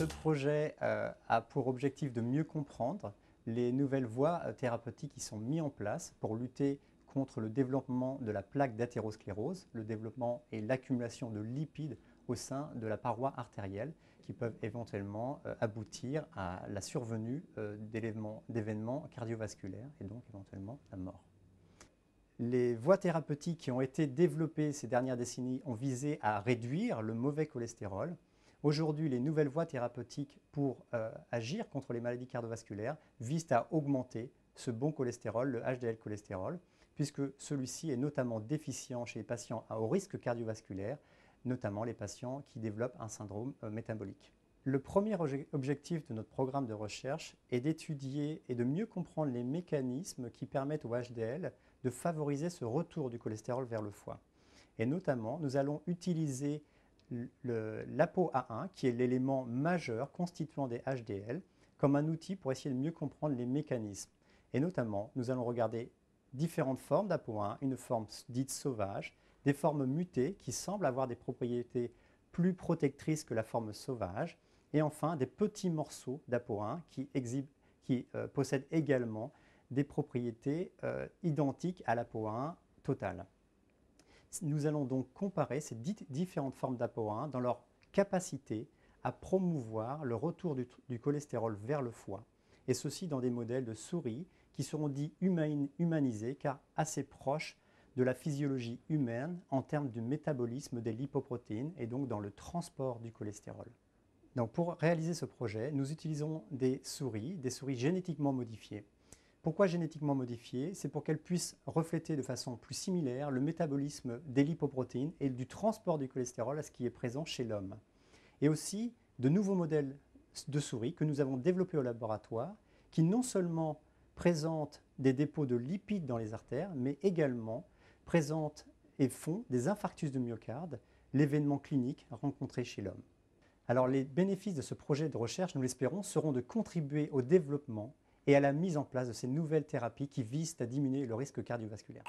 Ce projet a pour objectif de mieux comprendre les nouvelles voies thérapeutiques qui sont mises en place pour lutter contre le développement de la plaque d'athérosclérose, le développement et l'accumulation de lipides au sein de la paroi artérielle qui peuvent éventuellement aboutir à la survenue d'événements cardiovasculaires et donc éventuellement la mort. Les voies thérapeutiques qui ont été développées ces dernières décennies ont visé à réduire le mauvais cholestérol. Aujourd'hui, les nouvelles voies thérapeutiques pour agir contre les maladies cardiovasculaires visent à augmenter ce bon cholestérol, le HDL-cholestérol, puisque celui-ci est notamment déficient chez les patients à haut risque cardiovasculaire, notamment les patients qui développent un syndrome métabolique. Le premier objectif de notre programme de recherche est d'étudier et de mieux comprendre les mécanismes qui permettent au HDL de favoriser ce retour du cholestérol vers le foie. Et notamment, nous allons utiliser l'ApoA1, qui est l'élément majeur constituant des HDL, comme un outil pour essayer de mieux comprendre les mécanismes. Et notamment, nous allons regarder différentes formes d'ApoA1, une forme dite sauvage, des formes mutées qui semblent avoir des propriétés plus protectrices que la forme sauvage, et enfin des petits morceaux d'ApoA1 qui possèdent également des propriétés identiques à l'ApoA1 total. Nous allons donc comparer ces différentes formes d'ApoA1 dans leur capacité à promouvoir le retour du cholestérol vers le foie, et ceci dans des modèles de souris qui seront dits humanisés car assez proches de la physiologie humaine en termes du métabolisme des lipoprotéines et donc dans le transport du cholestérol. Donc pour réaliser ce projet, nous utilisons des souris génétiquement modifiées. Pourquoi génétiquement modifiées? C'est pour qu'elles puissent refléter de façon plus similaire le métabolisme des lipoprotéines et du transport du cholestérol à ce qui est présent chez l'homme. Et aussi de nouveaux modèles de souris que nous avons développés au laboratoire qui non seulement présentent des dépôts de lipides dans les artères, mais également présentent et font des infarctus de myocarde, l'événement clinique rencontré chez l'homme. Alors les bénéfices de ce projet de recherche, nous l'espérons, seront de contribuer au développement et à la mise en place de ces nouvelles thérapies qui visent à diminuer le risque cardiovasculaire.